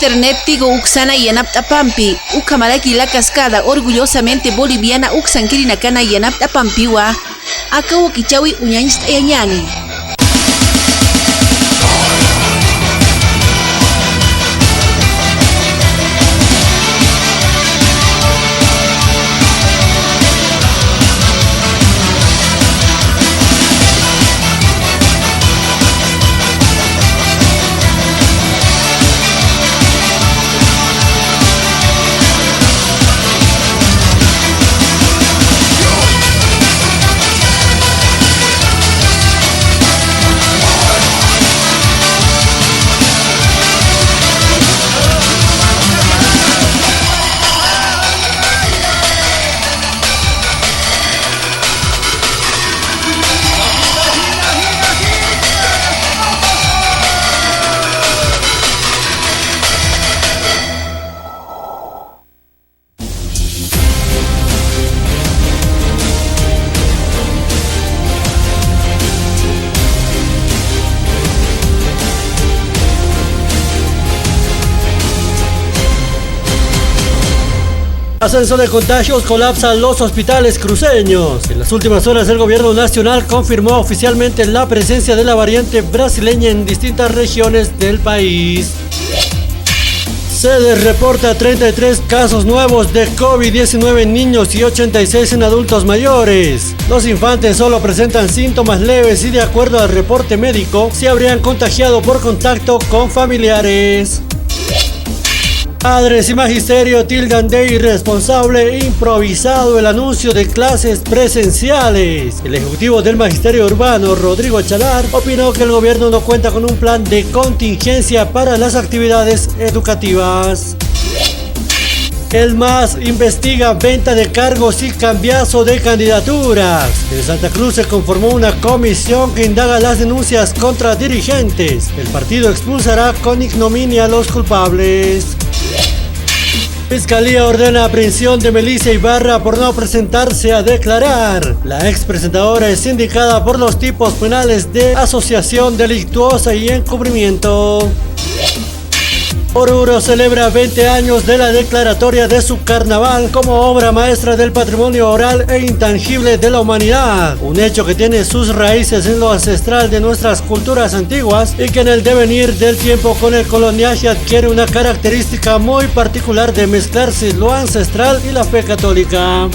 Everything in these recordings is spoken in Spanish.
internet tigo uksana yanap tapampi, ukamaraki la cascada orgullosamente boliviana uksankirina kana yanap tapampiwa, akawo kichawi uñañis tayañani. Ascenso de contagios, colapsan los hospitales cruceños. En las últimas horas el gobierno nacional confirmó oficialmente la presencia de la variante brasileña en distintas regiones del país. Se reporta 33 casos nuevos de COVID-19 en niños y 86 en adultos mayores. Los infantes solo presentan síntomas leves y de acuerdo al reporte médico se habrían contagiado por contacto con familiares. Padres y magisterio tildan de irresponsable e improvisado el anuncio de clases presenciales. El ejecutivo del magisterio urbano, Rodrigo Chalar, opinó que el gobierno no cuenta con un plan de contingencia para las actividades educativas. El MAS investiga venta de cargos y cambiazo de candidaturas. En Santa Cruz se conformó una comisión que indaga las denuncias contra dirigentes. El partido expulsará con ignominia a los culpables. Fiscalía ordena aprehensión de Melissa Ibarra por no presentarse a declarar. La expresentadora es indicada por los tipos penales de asociación delictuosa y encubrimiento. Oruro celebra 20 años de la declaratoria de su carnaval como obra maestra del patrimonio oral e intangible de la humanidad. Un hecho que tiene sus raíces en lo ancestral de nuestras culturas antiguas y que en el devenir del tiempo con el coloniaje adquiere una característica muy particular de mezclarse lo ancestral y la fe católica.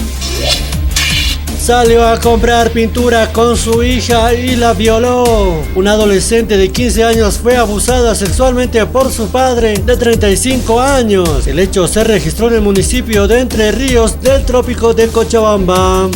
Salió a comprar pintura con su hija y la violó. Una adolescente de 15 años fue abusada sexualmente por su padre de 35 años. El hecho se registró en el municipio de Entre Ríos del trópico de Cochabamba.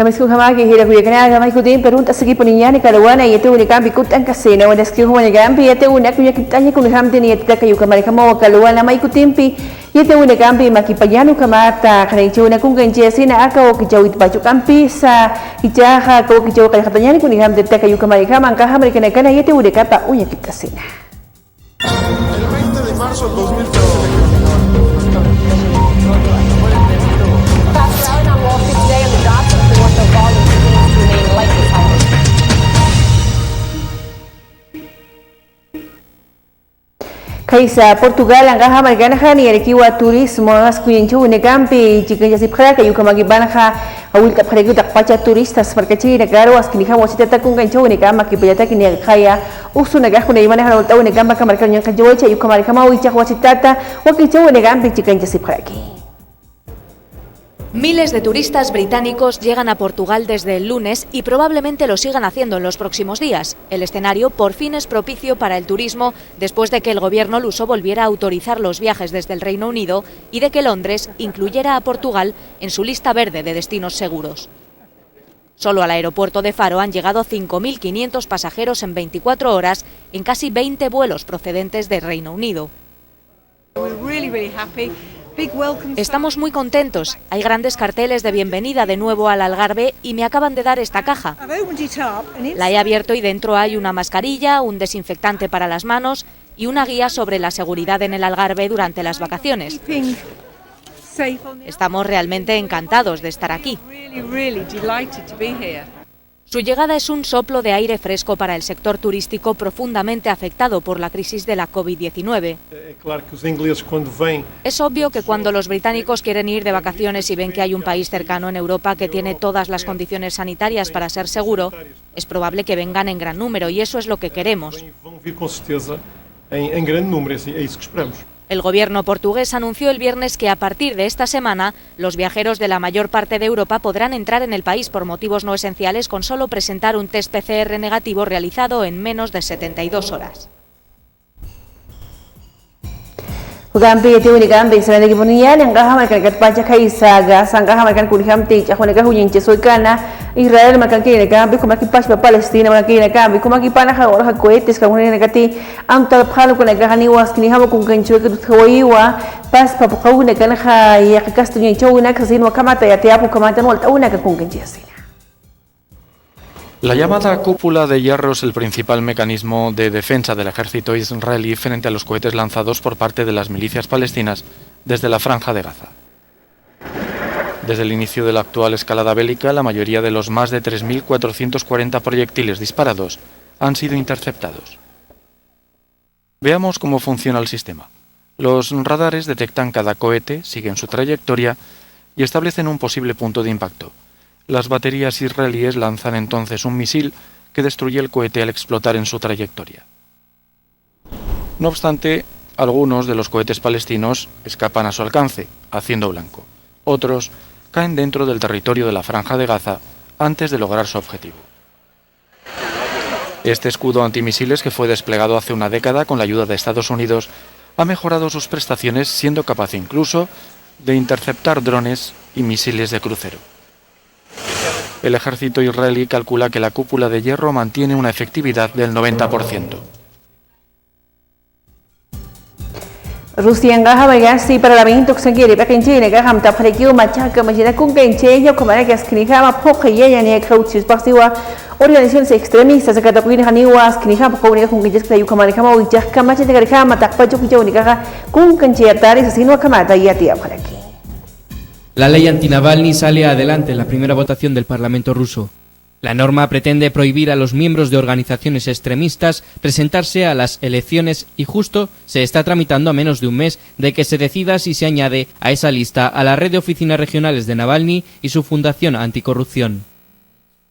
Kami sukamagi hira kuya kana kami kutin perunta segi poninyani kalawana yete uni kambi kutan kasena wana ski huwa nyagambi yete uni kuya kitanya kun hamdeni yete kayu kamari kama kalawana mai kutimpi yete uni kambi makipayanu kamata kana ichu uni kun kenje sina aka o kijau itpachu kampi sa ijaha ko kijau kaya katanya kun hamde kayu kamari kama angka hamari kana yete uni kapa unya kitasena. El 20 de marzo del 2013 Kaisa Portugal ang kahamargana ni Erikiwa turismo as kuyenchu negampi chicken jasip khara kayu kamagibana kha awil kap khare gudak pacha turistas markachi negaro as kini khawo sita takung kanchu negama kipayata kini khaya usu negah kuna imana hal tau negamba kamarkan yang kanjo cha yu kamari kama wi chakwa sitata wakichu negampi chicken jasip khara ki. Miles de turistas británicos llegan a Portugal desde el lunes y probablemente lo sigan haciendo en los próximos días. El escenario por fin es propicio para el turismo después de que el gobierno luso volviera a autorizar los viajes desde el Reino Unido y de que Londres incluyera a Portugal en su lista verde de destinos seguros. Solo al aeropuerto de Faro han llegado 5.500 pasajeros en 24 horas en casi 20 vuelos procedentes del Reino Unido. We're really happy. Estamos muy contentos. Hay grandes carteles de bienvenida de nuevo al Algarve y me acaban de dar esta caja. La he abierto y dentro hay una mascarilla, un desinfectante para las manos y una guía sobre la seguridad en el Algarve durante las vacaciones. Estamos realmente encantados de estar aquí. Su llegada es un soplo de aire fresco para el sector turístico profundamente afectado por la crisis de la COVID-19. Es obvio que cuando los británicos quieren ir de vacaciones y ven que hay un país cercano en Europa que tiene todas las condiciones sanitarias para ser seguro, es probable que vengan en gran número y eso es lo que queremos. El gobierno portugués anunció el viernes que a partir de esta semana los viajeros de la mayor parte de Europa podrán entrar en el país por motivos no esenciales con solo presentar un test PCR negativo realizado en menos de 72 horas. Hugampi iti unigampi sa nagi puniyan ang kahaman kan katpacha kay saga sang kahaman kan kulihamti ako na kahunyin chesoykana Israel makan kini nagampi kumakipas pa Palestina makan kini nagampi kumakipana ka ora kuetes ka muni nagati am talphalo ko nagahaniwas kini hamo kung kancho ka thawiwa pas pa pakaw na kan ha yakakasto ni chowna kasin wakamata ya tiapu kamatan wal tauna ka kung kanjasi. La llamada cúpula de hierro es el principal mecanismo de defensa del ejército israelí frente a los cohetes lanzados por parte de las milicias palestinas desde la Franja de Gaza. Desde el inicio de la actual escalada bélica, la mayoría de los más de 3.440 proyectiles disparados han sido interceptados. Veamos cómo funciona el sistema. Los radares detectan cada cohete, siguen su trayectoria y establecen un posible punto de impacto. Las baterías israelíes lanzan entonces un misil que destruye el cohete al explotar en su trayectoria. No obstante, algunos de los cohetes palestinos escapan a su alcance, haciendo blanco. Otros caen dentro del territorio de la Franja de Gaza antes de lograr su objetivo. Este escudo antimisiles, que fue desplegado hace una década con la ayuda de Estados Unidos, ha mejorado sus prestaciones, siendo capaz incluso de interceptar drones y misiles de crucero. El ejército israelí calcula que la cúpula de hierro mantiene una efectividad del 90%. Rusia ngaha bagasi parlamento ksangiri pakinchi ne ga hamta phalekiu machaka majina kung kenche yo kamara gas kniha ma phokhiya yani khauchis pasiwa organizaciones extremistas que tapuin haniwas kniha phokoni kung kenche kayu kamara kama wijah kamache de kama takpacho kijo ni ga kung kenche atari sinwa kamata yati aphalaki. La ley anti-Navalny sale adelante en la primera votación del Parlamento ruso. La norma pretende prohibir a los miembros de organizaciones extremistas presentarse a las elecciones y justo se está tramitando a menos de un mes de que se decida si se añade a esa lista a la red de oficinas regionales de Navalny y su fundación anticorrupción.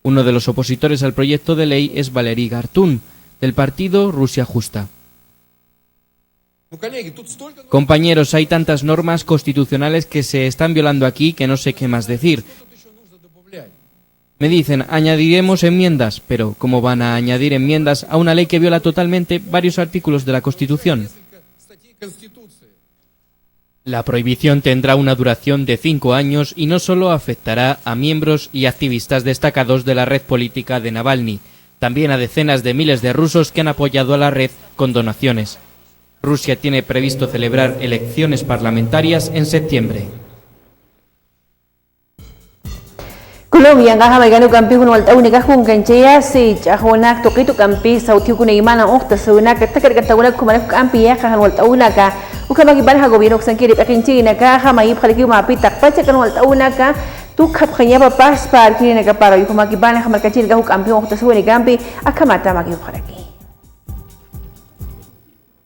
Uno de los opositores al proyecto de ley es Valery Gartun, del partido Rusia Justa. Compañeros, hay tantas normas constitucionales que se están violando aquí que no sé qué más decir. Me dicen, añadiremos enmiendas, pero ¿cómo van a añadir enmiendas a una ley que viola totalmente varios artículos de la Constitución? La prohibición tendrá una duración de 5 años y no solo afectará a miembros y activistas destacados de la red política de Navalny, también a decenas de miles de rusos que han apoyado a la red con donaciones. Rusia tiene previsto celebrar elecciones parlamentarias en septiembre. Colombia ngaha magano kampi kun wal tawni ka kung kancheya si chahonak tokitu kampi sautiu kun imana okta suna ka takar ka tawna kumana kampi ya ka wal tawna ka ukama giban ha gobierno sankiri pakinchi na ka ha mai phaliki ma pi takpacha kan wal tawna ka tu khap khanya ba pas par kini na ka para ukama giban ha markachin ka kampi okta suna kampi akamata magi phalaki.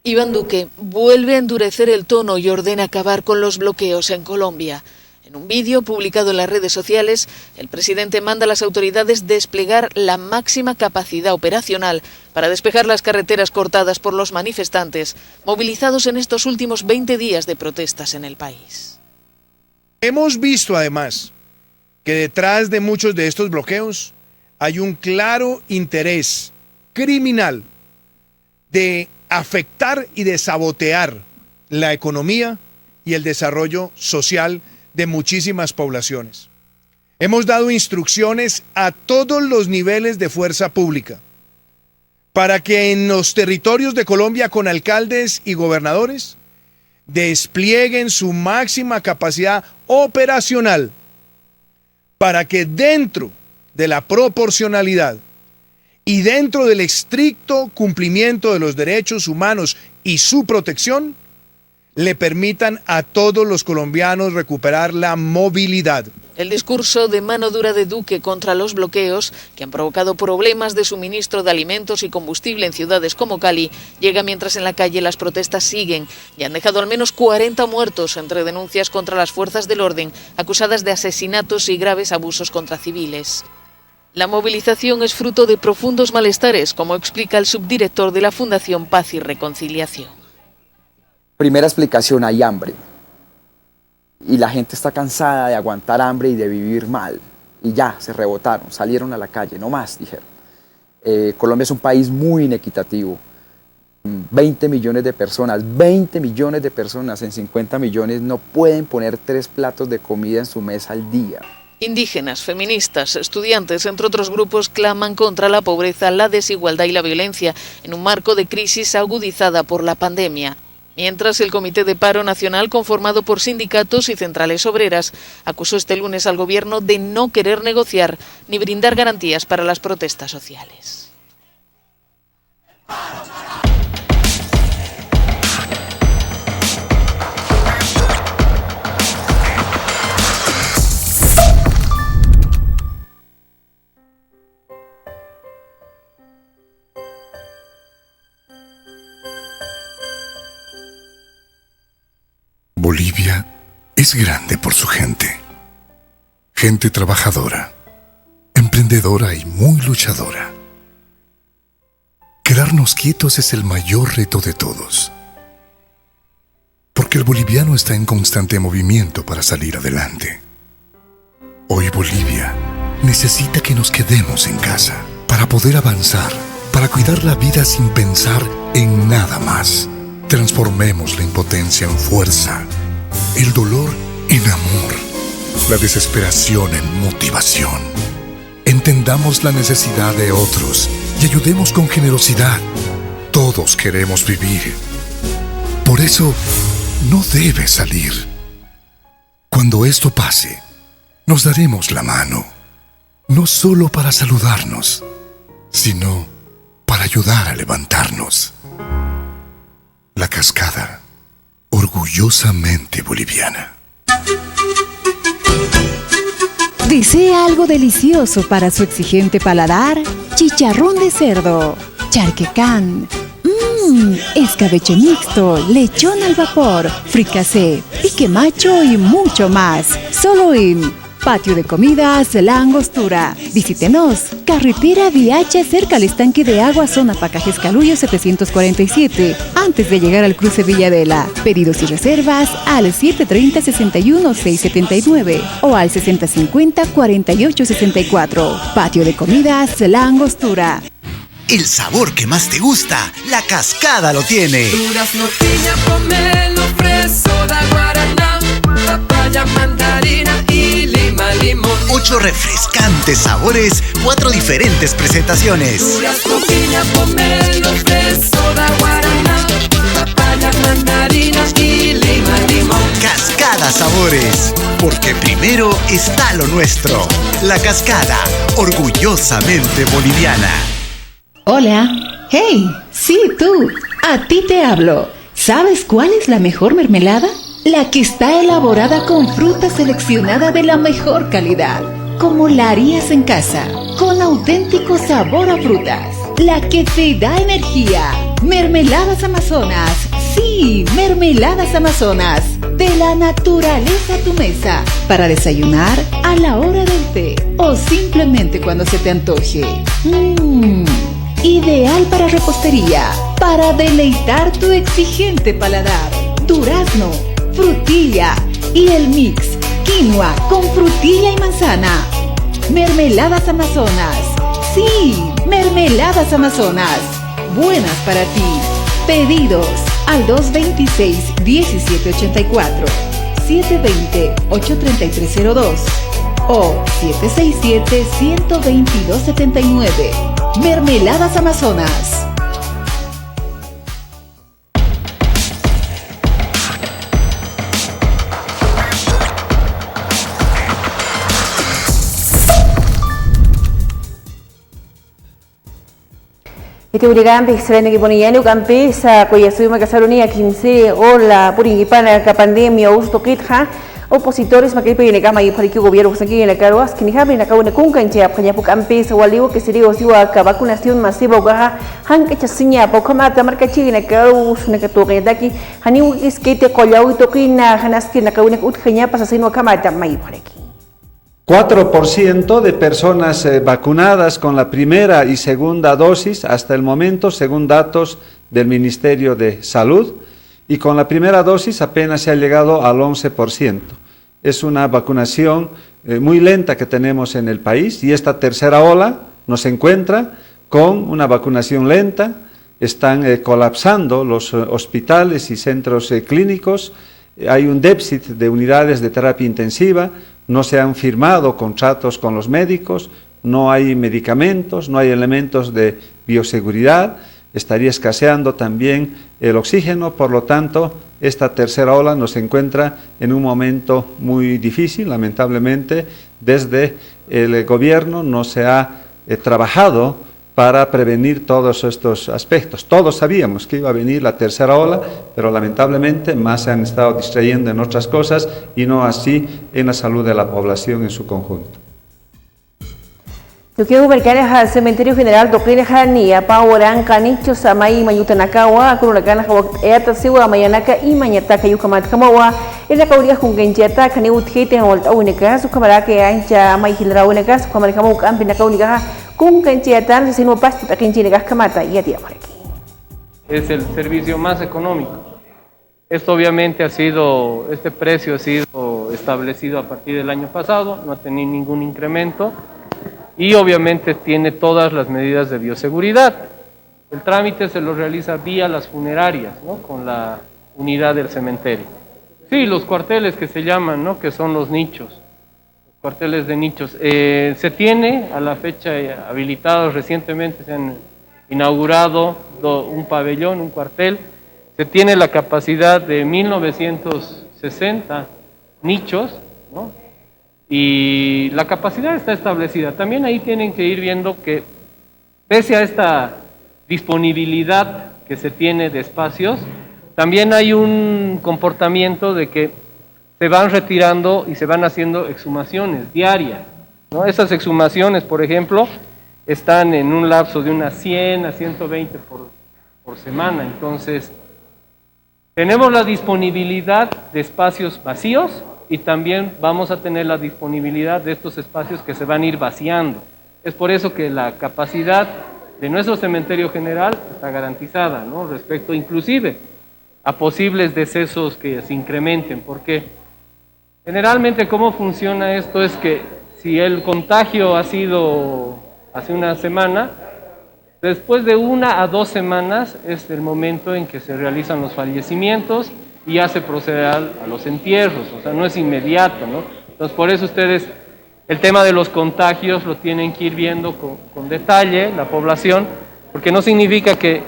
Iván Duque vuelve a endurecer el tono y ordena acabar con los bloqueos en Colombia. En un vídeo publicado en las redes sociales, el presidente manda a las autoridades desplegar la máxima capacidad operacional para despejar las carreteras cortadas por los manifestantes, movilizados en estos últimos 20 días de protestas en el país. Hemos visto además que detrás de muchos de estos bloqueos hay un claro interés criminal de afectar y de sabotear la economía y el desarrollo social de muchísimas poblaciones. Hemos dado instrucciones a todos los niveles de fuerza pública para que en los territorios de Colombia, con alcaldes y gobernadores, desplieguen su máxima capacidad operacional para que dentro de la proporcionalidad y dentro del estricto cumplimiento de los derechos humanos y su protección, le permitan a todos los colombianos recuperar la movilidad. El discurso de mano dura de Duque contra los bloqueos, que han provocado problemas de suministro de alimentos y combustible en ciudades como Cali, llega mientras en la calle las protestas siguen y han dejado al menos 40 muertos entre denuncias contra las fuerzas del orden, acusadas de asesinatos y graves abusos contra civiles. La movilización es fruto de profundos malestares, como explica el subdirector de la Fundación Paz y Reconciliación. Primera explicación, hay hambre. Y la gente está cansada de aguantar hambre y de vivir mal. Y ya, se rebotaron, salieron a la calle, no más, dijeron. Colombia es un país muy inequitativo. 20 millones de personas en 50 millones no pueden poner 3 platos de comida en su mesa al día. Indígenas, feministas, estudiantes, entre otros grupos, claman contra la pobreza, la desigualdad y la violencia en un marco de crisis agudizada por la pandemia. Mientras, el Comité de Paro Nacional, conformado por sindicatos y centrales obreras, acusó este lunes al gobierno de no querer negociar ni brindar garantías para las protestas sociales. Bolivia es grande por su gente. Gente trabajadora, emprendedora y muy luchadora. Quedarnos quietos es el mayor reto de todos. Porque el boliviano está en constante movimiento para salir adelante. Hoy Bolivia necesita que nos quedemos en casa para poder avanzar, para cuidar la vida sin pensar en nada más. Transformemos la impotencia en fuerza, el dolor en amor, la desesperación en motivación. Entendamos la necesidad de otros y ayudemos con generosidad. Todos queremos vivir. Por eso, no debes salir. Cuando esto pase, nos daremos la mano, no solo para saludarnos, sino para ayudar a levantarnos. La Cascada, orgullosamente boliviana. ¿Desea algo delicioso para su exigente paladar? Chicharrón de cerdo, charquecán, escabeche mixto, lechón al vapor, fricasé, pique macho y mucho más. Solo en Patio de Comidas La Angostura. Visítenos. Carretera VH cerca al estanque de agua, zona Pacajes Calullo 747, antes de llegar al cruce Villadela. Pedidos y reservas al 730-61-679 o al 6050-4864. Patio de Comidas La Angostura. El sabor que más te gusta, La Cascada lo tiene. Durazno, piña, pomelo, fresoda, guaraná, papaya, mandarina y lima, limón. 8 refrescantes sabores, 4 diferentes presentaciones. Durazno, piña, pomelo, fresoda, guaraná, papaya, mandarina y lima, limón. Cascada Sabores, porque primero está lo nuestro. La Cascada, orgullosamente boliviana. Hola. Hey, sí, tú. A ti te hablo. ¿Sabes cuál es la mejor mermelada? La que está elaborada con fruta seleccionada de la mejor calidad, como la harías en casa, con auténtico sabor a frutas. La que te da energía. Mermeladas Amazonas. Sí, Mermeladas Amazonas. De la naturaleza a tu mesa. Para desayunar, a la hora del té o simplemente cuando se te antoje. Ideal para repostería, para deleitar tu exigente paladar. Durazno, frutilla y el mix quinoa con frutilla y manzana. Mermeladas Amazonas. Sí, Mermeladas Amazonas. Buenas para ti. Pedidos al 226-1784, 720-83302 o 767-12279. Mermeladas Amazonas. Ito uligampi sila nagiboniyan ugampi sa kuya suyo magkasarunia 15 ola puringipana ka pandemia usto kitha opositores makipay na kama ipariki gobierno sa kanya nakaruas kinihabi na kauna kung kancha kanya pukampi sa waliwo kisirio siwa ka vacunación masiva ugaha hangka chasinya pa kamata markachi na karus na katuki daki haniwu iskete kolyaw ito kina hanaski na kauna utkanya pa sa sinwa kamata may pariki. 4% de personas vacunadas con la primera y segunda dosis hasta el momento, según datos del Ministerio de Salud, y con la primera dosis apenas se ha llegado al 11%. Es una vacunación muy lenta que tenemos en el país y esta tercera ola nos encuentra con una vacunación lenta, están colapsando los hospitales y centros clínicos, hay un déficit de unidades de terapia intensiva, no se han firmado contratos con los médicos, no hay medicamentos, no hay elementos de bioseguridad, estaría escaseando también el oxígeno, por lo tanto, esta tercera ola nos encuentra en un momento muy difícil, lamentablemente, desde el gobierno no se ha trabajado para prevenir todos estos aspectos. Todos sabíamos que iba a venir la tercera ola, pero lamentablemente más se han estado distrayendo en otras cosas y no así en la salud de la población en su conjunto. Tukiyo berkana al Cementerio General Dokrineha ni apa orang kanicho samai manyutanakawa kurunakana hawak eta siwa mayanaka i manyataka yukamat kamawa ila kauria kungenjata kani uthite walta unika sukamara ke ancha mai hilra unika sukamara kamu kampi nakaunika kungenjata sino pasti takinjineka kamata y atia pareki. Es el servicio más económico. Esto obviamente este precio ha sido establecido a partir del año pasado, no ha tenido ningún incremento. Y obviamente tiene todas las medidas de bioseguridad. El trámite se lo realiza vía las funerarias, ¿no? Con la unidad del cementerio. Sí, los cuarteles que se llaman, ¿no? Que son los nichos, los cuarteles de nichos. Se tiene a la fecha habilitados recientemente, se han inaugurado un pabellón, un cuartel. Se tiene la capacidad de 1960 nichos, ¿no? Y la capacidad está establecida. También ahí tienen que ir viendo que pese a esta disponibilidad que se tiene de espacios, también hay un comportamiento de que se van retirando y se van haciendo exhumaciones diarias, ¿no? Esas exhumaciones, por ejemplo, están en un lapso de unas 100 a 120 por semana. Entonces, tenemos la disponibilidad de espacios vacíos y también vamos a tener la disponibilidad de estos espacios que se van a ir vaciando. Es por eso que la capacidad de nuestro cementerio general está garantizada, ¿no? Respecto inclusive a posibles decesos que se incrementen, porque generalmente cómo funciona esto es que si el contagio ha sido hace una semana, después de 1 a 2 semanas es el momento en que se realizan los fallecimientos y ya se procede a los entierros, o sea, no es inmediato, ¿no? Entonces, por eso ustedes, el tema de los contagios lo tienen que ir viendo con detalle, la población, porque no significa que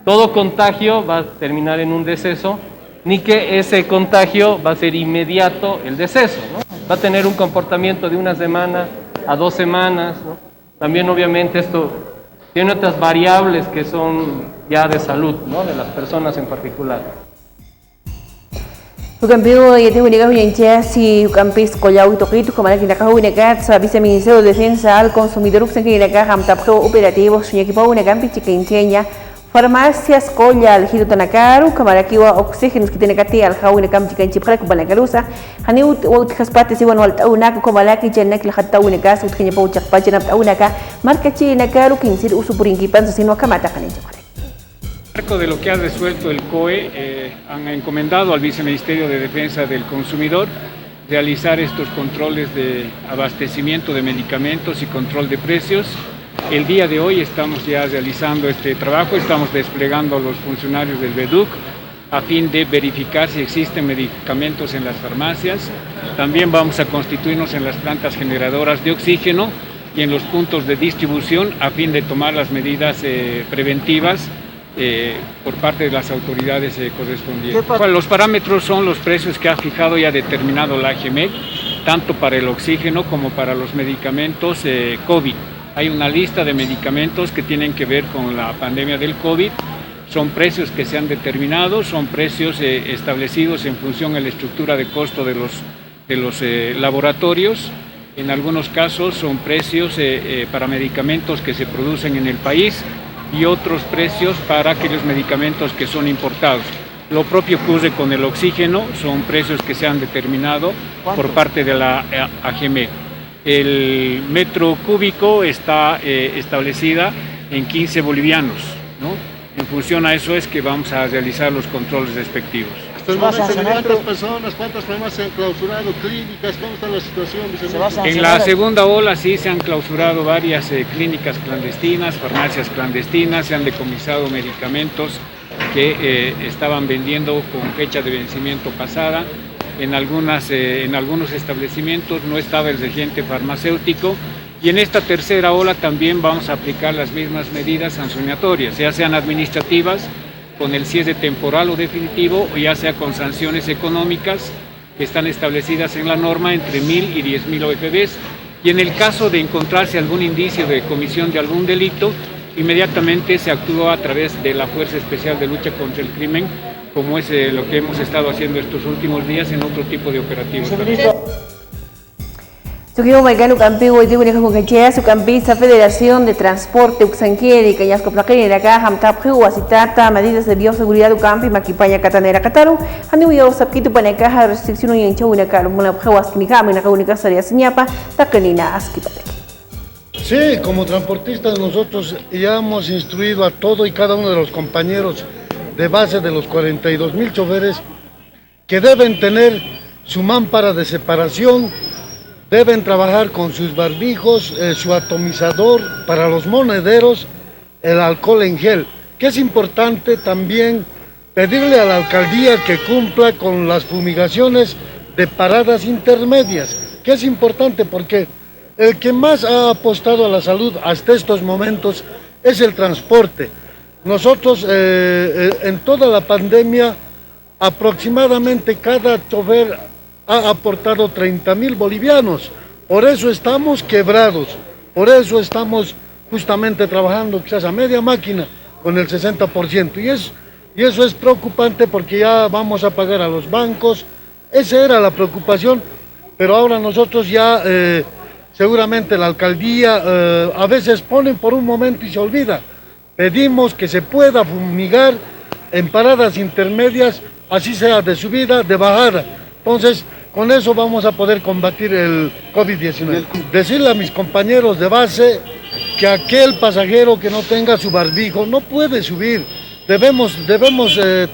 todo contagio va a terminar en un deceso, ni que ese contagio va a ser inmediato el deceso, ¿no? Va a tener un comportamiento de 1 semana a 2 semanas, ¿no? También, obviamente, esto tiene otras variables que son ya de salud, ¿no? De las personas en particular. Ukampiu yete unika huyancha si ukampis koyaw itokito kamara kinaka unika sa viceministerio de Defensa al Consumidor uksan kinaka hamtapro operativo sunyaki pa unika pichikinchenya farmacias koya al hito tanakaru kamara kiwa oxígenos que tiene kati al hawina kam chikanchi para kubanakarusa hani ut khaspate siwan walta unaka kamala ki jannak la khatta unika sut kinya pa uchak pa janap unaka marka chi nakaru kinsir usupurinki pan sino kamata kanincha. En el marco de lo que ha resuelto el COE, han encomendado al Viceministerio de Defensa del Consumidor realizar estos controles de abastecimiento de medicamentos y control de precios. El día de hoy estamos ya realizando este trabajo, estamos desplegando a los funcionarios del BEDUC a fin de verificar si existen medicamentos en las farmacias. También vamos a constituirnos en las plantas generadoras de oxígeno y en los puntos de distribución a fin de tomar las medidas preventivas por parte de las autoridades correspondientes. Bueno, los parámetros son los precios que ha fijado y ha determinado la AGMEC, tanto para el oxígeno como para los medicamentos COVID. Hay una lista de medicamentos que tienen que ver con la pandemia del COVID. Son precios que se han determinado, son precios establecidos en función a la estructura de costo de los laboratorios. En algunos casos son precios para medicamentos que se producen en el país y otros precios para aquellos medicamentos que son importados. Lo propio ocurre con el oxígeno, son precios que se han determinado por parte de la AGME. El metro cúbico está establecida en 15 bolivianos, ¿no? En función a eso es que vamos a realizar los controles respectivos. Hasta el momento, ¿cuántas personas, cuántas farmacias se han clausurado, clínicas? ¿Cómo está la situación, viceministro? En la segunda ola sí se han clausurado varias clínicas clandestinas, farmacias clandestinas, se han decomisado medicamentos que estaban vendiendo con fecha de vencimiento pasada. En algunos establecimientos no estaba el regente farmacéutico. Y en esta tercera ola también vamos a aplicar las mismas medidas sancionatorias, ya sean administrativas, con el cierre temporal o definitivo, o ya sea con sanciones económicas que están establecidas en la norma entre 1.000 y 10.000 OFBs. Y en el caso de encontrarse algún indicio de comisión de algún delito, inmediatamente se actúa a través de la Fuerza Especial de Lucha contra el Crimen, como es lo que hemos estado haciendo estos últimos días en otro tipo de operativos. Sukiyo Maigano Campi, Huaytigo Nicamucachea, su campista Federación de Transporte Uxanqueri, Cañasco Plaqueni, Raga, Hamtapju, Asitata, medidas de bioseguridad du campi, Maquipaña Catanera Cataru, Handiuyo Sapquito Panecaja, restricción y encho una caro, Mulapjawas Kinicama, una única sería señapa, Tacanina Asquipate. Sí, como transportistas nosotros ya hemos instruido a todo y cada uno de los compañeros de base de los 42.000 choferes que deben tener su mámpara de separación. Deben trabajar con sus barbijos, su atomizador para los monederos, el alcohol en gel. Que es importante también pedirle a la alcaldía que cumpla con las fumigaciones de paradas intermedias. Que es importante porque el que más ha apostado a la salud hasta estos momentos es el transporte. Nosotros en toda la pandemia aproximadamente cada chofer ha aportado 30.000 bolivianos, por eso estamos quebrados, por eso estamos justamente trabajando quizás a media máquina con el 60%, y eso es preocupante porque ya vamos a pagar a los bancos, esa era la preocupación, pero ahora nosotros ya seguramente la alcaldía a veces ponen por un momento y se olvida, pedimos que se pueda fumigar en paradas intermedias, así sea de subida, de bajada. Entonces, con eso vamos a poder combatir el COVID-19. Decirle a mis compañeros de base que aquel pasajero que no tenga su barbijo no puede subir. Debemos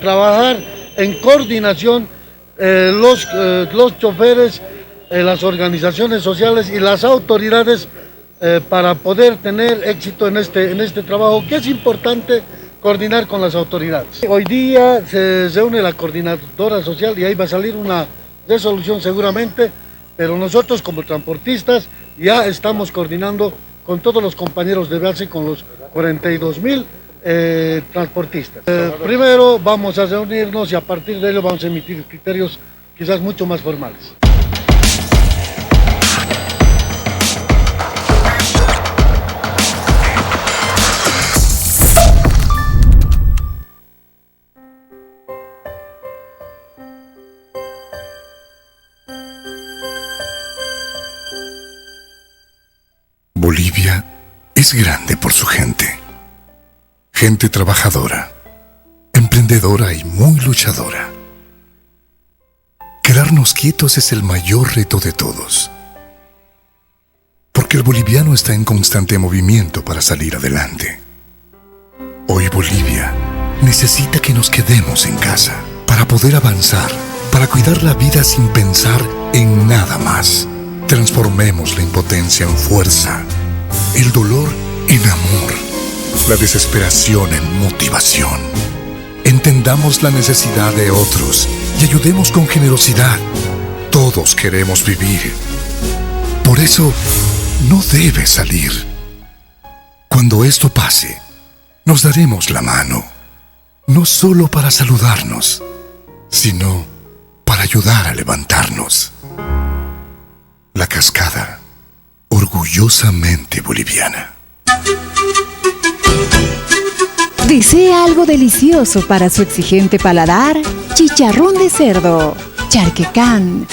trabajar en coordinación los choferes, las organizaciones sociales y las autoridades para poder tener éxito en este trabajo, que es importante coordinar con las autoridades. Hoy día se reúne la coordinadora social y ahí va a salir una resolución seguramente, pero nosotros como transportistas ya estamos coordinando con todos los compañeros de base, con los 42.000 transportistas. Primero vamos a reunirnos y a partir de ello vamos a emitir criterios quizás mucho más formales. Bolivia es grande por su gente. Gente trabajadora, emprendedora y muy luchadora. Quedarnos quietos es el mayor reto de todos. Porque el boliviano está en constante movimiento para salir adelante. Hoy Bolivia necesita que nos quedemos en casa para poder avanzar, para cuidar la vida sin pensar en nada más. Transformemos la impotencia en fuerza, el dolor en amor, la desesperación en motivación. Entendamos la necesidad de otros y ayudemos con generosidad. Todos queremos vivir. Por eso, no debes salir. Cuando esto pase, nos daremos la mano, no solo para saludarnos, sino para ayudar a levantarnos. La Cascada, orgullosamente boliviana. ¿Desea algo delicioso para su exigente paladar? Chicharrón de cerdo, charquecán,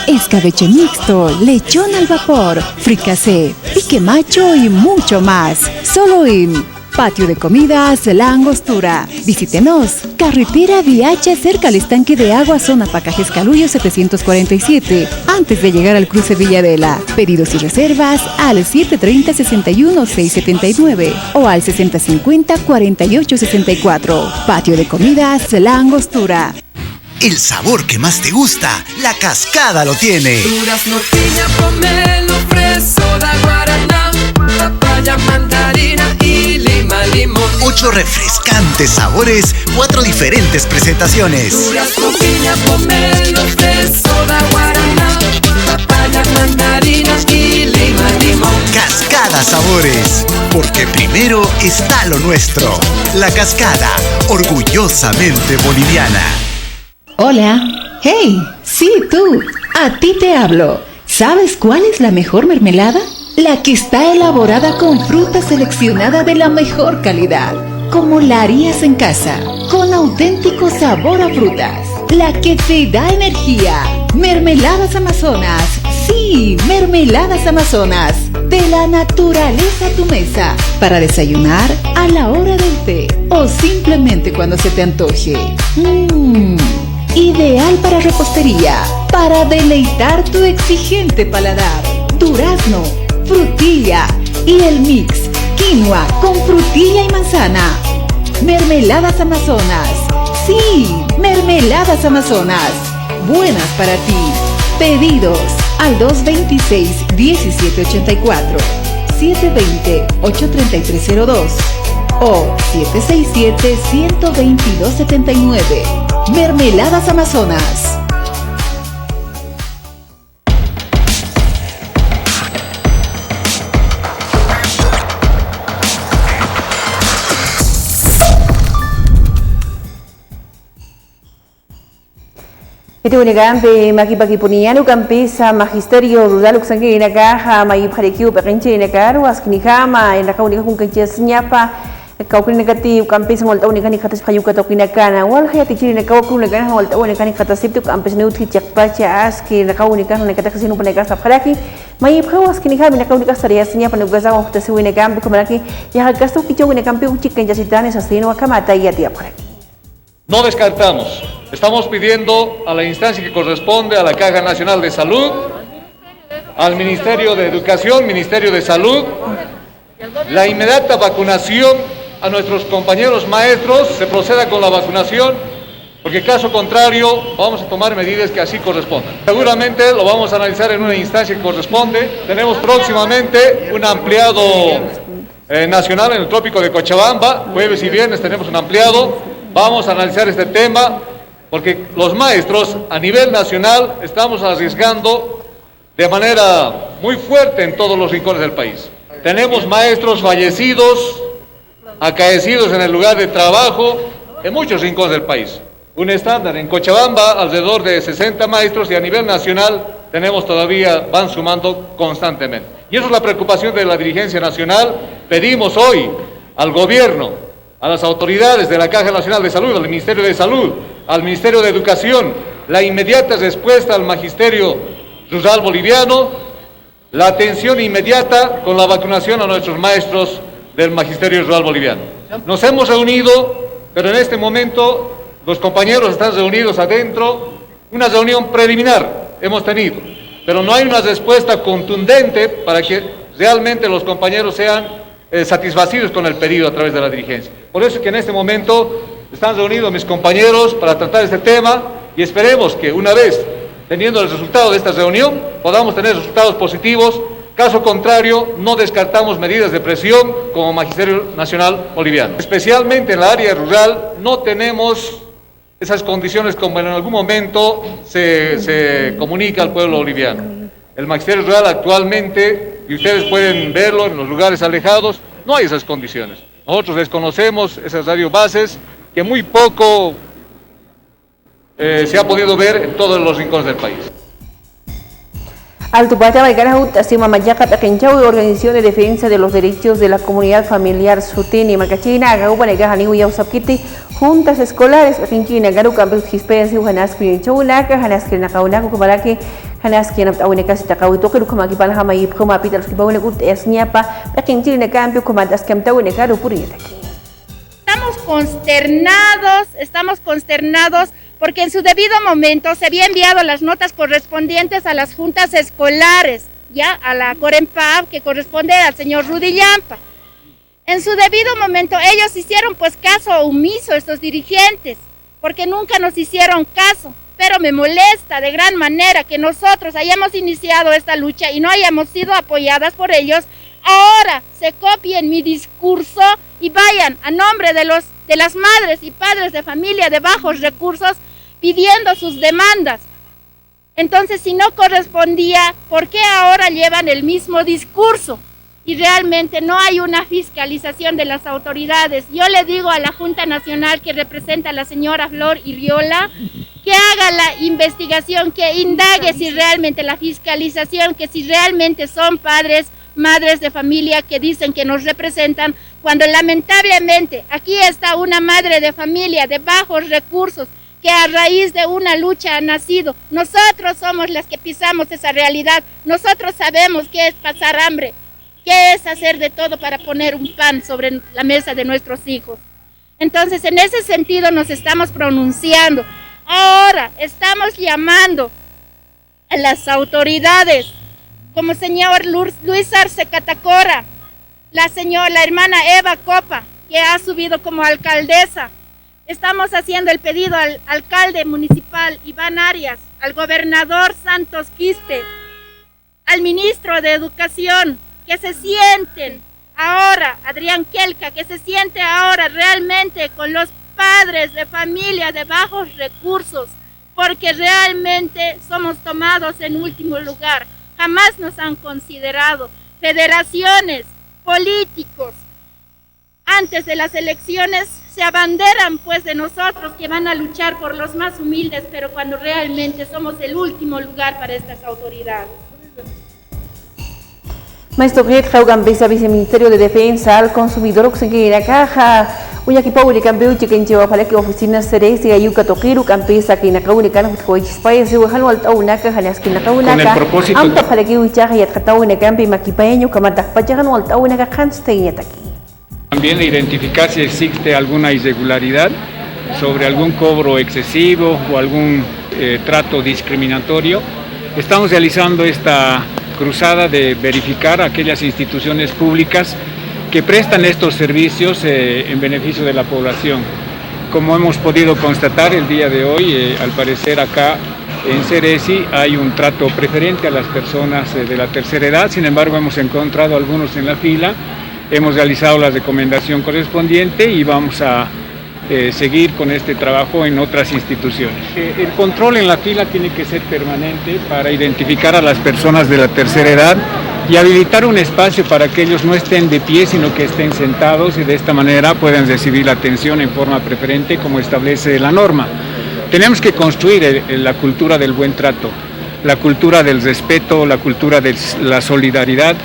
escabeche mixto, lechón al vapor, fricasé, pique macho y mucho más. Solo en Patio de Comidas La Angostura. Visítenos. Carretera Viacha, cerca al estanque de agua, zona Pacajes Calullo 747, antes de llegar al cruce Villadela. Pedidos y reservas al 730-61-679 o al 6050-4864. Patio de Comidas La Angostura. El sabor que más te gusta, La Cascada lo tiene. Durazno, piña, pomelo, fresa, soda, guaraná, papaya, mandarina y lima, limón. 8 refrescantes sabores, 4 diferentes presentaciones. Durazno, piña, pomelo, fresa, soda, guaraná, papaya, mandarina y lima, limón. Cascada Sabores, porque primero está lo nuestro. La Cascada, orgullosamente boliviana. Hola. Hey, sí, tú. A ti te hablo. ¿Sabes cuál es la mejor mermelada? La que está elaborada con fruta seleccionada de la mejor calidad, como la harías en casa, con auténtico sabor a frutas. La que te da energía. Mermeladas Amazonas. Sí, Mermeladas Amazonas. De la naturaleza a tu mesa. Para desayunar, a la hora del té o simplemente cuando se te antoje. Ideal para repostería, para deleitar tu exigente paladar. Durazno, frutilla y el mix quinoa con frutilla y manzana. Mermeladas Amazonas. Sí, Mermeladas Amazonas. Buenas para ti. Pedidos al 226-1784, 720-83302 o 767-12279. Mermeladas Amazonas. Ito unigampi makipakipunian ukampisa magisterio rural uksangki inakaha mayipharekiu pekinche inakaru askinihama inakaunika kunkanche senyapa kaukini nakati ukampisa molta unika ni khatas phayuka tokinakana wal hayati chiri nakawku nakana molta unika ni khatasiptu ukampisa neuthi chakpacha aski nakaunika nakata kasinu paneka sapharaki mayiphaw askinihama nakaunika saria senyapa nugaza uktasi unigampi kumalaki yahakastu kicho unigampi uchikenja sitane sasino akamata yati apharaki. No descartamos. Estamos pidiendo a la instancia que corresponde a la Caja Nacional de Salud, al Ministerio de Educación, Ministerio de Salud, la inmediata vacunación a nuestros compañeros maestros, se proceda con la vacunación, porque caso contrario vamos a tomar medidas que así correspondan. Seguramente lo vamos a analizar en una instancia que corresponde. Tenemos próximamente un ampliado nacional en el trópico de Cochabamba, jueves y viernes tenemos un ampliado. Vamos a analizar este tema porque los maestros a nivel nacional estamos arriesgando de manera muy fuerte en todos los rincones del país. Tenemos maestros fallecidos, acaecidos en el lugar de trabajo en muchos rincones del país. Un estándar en Cochabamba alrededor de 60 maestros y a nivel nacional tenemos todavía, van sumando constantemente. Y eso es la preocupación de la dirigencia nacional. Pedimos hoy al gobierno, a las autoridades de la Caja Nacional de Salud, al Ministerio de Salud, al Ministerio de Educación, la inmediata respuesta al Magisterio Rural Boliviano, la atención inmediata con la vacunación a nuestros maestros del Magisterio Rural Boliviano. Nos hemos reunido, pero en este momento los compañeros están reunidos adentro, una reunión preliminar hemos tenido, pero no hay una respuesta contundente para que realmente los compañeros sean satisfacidos con el pedido a través de la dirigencia. Por eso es que en este momento están reunidos mis compañeros para tratar este tema y esperemos que una vez teniendo el resultado de esta reunión podamos tener resultados positivos. Caso contrario, no descartamos medidas de presión como Magisterio Nacional Boliviano. Especialmente en la área rural no tenemos esas condiciones como en algún momento se comunica al pueblo boliviano. El Magisterio Rural actualmente, y ustedes pueden verlo en los lugares alejados, no hay esas condiciones. Nosotros desconocemos esas radiobases que muy poco se ha podido ver en todos los rincones del país. Alto Patama y Garahut, Asima Mayaca, Takenchau, Organización de Defensa de los Derechos de la Comunidad Familiar Sutini, Macachina, Agaupa, Negahani, Yausapkiti, Juntas Escolares, Takenchina, Garu, Campus Hispensi, Hanaski, Chaunaca, Hanaski, Nakaunaka, Kumalaki, Hanaski, Auneka, Takautoku, Kumakipan, Hamay, Kumapita, los Kibaunegut, Esniapa, Takenchina, Campio, Kumatas, Kamtau, Nekaru, Purietaki. Estamos consternados porque en su debido momento se había enviado las notas correspondientes a las juntas escolares, ya a la Corempab, que corresponde al señor Rudy Llampa. En su debido momento ellos hicieron pues caso omiso, estos dirigentes, porque nunca nos hicieron caso, pero me molesta de gran manera que nosotros hayamos iniciado esta lucha y no hayamos sido apoyadas por ellos. Ahora se copien mi discurso y vayan a nombre de las madres y padres de familia de bajos recursos pidiendo sus demandas. Entonces, si no correspondía, ¿por qué ahora llevan el mismo discurso? Y realmente no hay una fiscalización de las autoridades. Yo le digo a la Junta Nacional que representa a la señora Flor Irriola que haga la investigación, que indague si realmente la fiscalización, que si realmente son padres, madres de familia que dicen que nos representan, cuando lamentablemente aquí está una madre de familia de bajos recursos que a raíz de una lucha ha nacido. Nosotros somos las que pisamos esa realidad, nosotros sabemos qué es pasar hambre, qué es hacer de todo para poner un pan sobre la mesa de nuestros hijos. Entonces, en ese sentido nos estamos pronunciando. Ahora estamos llamando a las autoridades, como señor Luis Arce Catacora, la hermana Eva Copa, que ha subido como alcaldesa. Estamos haciendo el pedido al alcalde municipal Iván Arias, al gobernador Santos Quispe, al ministro de Educación, que se sienten ahora, Adrián Kelka, que se siente ahora realmente con los padres de familia de bajos recursos, porque realmente somos tomados en último lugar. Jamás nos han considerado. Federaciones, políticos, antes de las elecciones se abanderan pues de nosotros que van a luchar por los más humildes, pero cuando realmente somos el último lugar para estas autoridades. Maestro Gret Jaugambesa, Viceministerio de Defensa al Consumidor, que la caja uya ki pauli campeón chicken lleva para que oficina seresi ayuka tokiru campesa que nakauni kan hoispaya se wahan wal tauna ka hanas que nakauna con el propósito ampa para que ucha ya tatauna campi makipaño kamatak pachagan wal tauna ka kansteña taki. También identificar si existe alguna irregularidad sobre algún cobro excesivo o algún trato discriminatorio. Estamos realizando esta cruzada de verificar aquellas instituciones públicas que prestan estos servicios en beneficio de la población. Como hemos podido constatar el día de hoy, al parecer acá en Ceresi hay un trato preferente a las personas de la tercera edad, sin embargo hemos encontrado algunos en la fila, hemos realizado la recomendación correspondiente y vamos a seguir con este trabajo en otras instituciones. El control en la fila tiene que ser permanente para identificar a las personas de la tercera edad y habilitar un espacio para que ellos no estén de pie, sino que estén sentados y de esta manera puedan recibir la atención en forma preferente como establece la norma. Tenemos que construir la cultura del buen trato, la cultura del respeto, la cultura de la solidaridad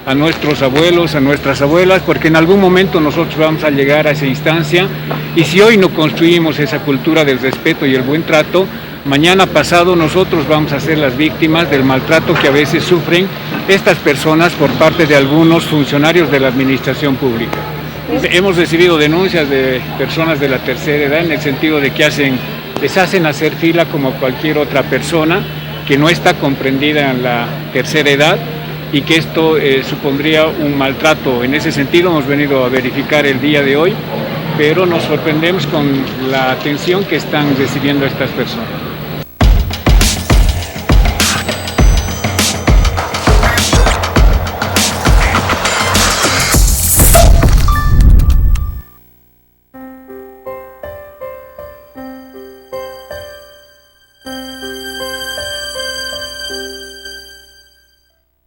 a nuestros abuelos, a nuestras abuelas, porque en algún momento nosotros vamos a llegar a esa instancia y si hoy no construimos esa cultura del respeto y el buen trato, mañana pasado nosotros vamos a ser las víctimas del maltrato que a veces sufren estas personas por parte de algunos funcionarios de la administración pública. Hemos recibido denuncias de personas de la tercera edad en el sentido de que les hacen hacer fila como cualquier otra persona que no está comprendida en la tercera edad y que esto supondría un maltrato. En ese sentido hemos venido a verificar el día de hoy, pero nos sorprendemos con la atención que están recibiendo estas personas.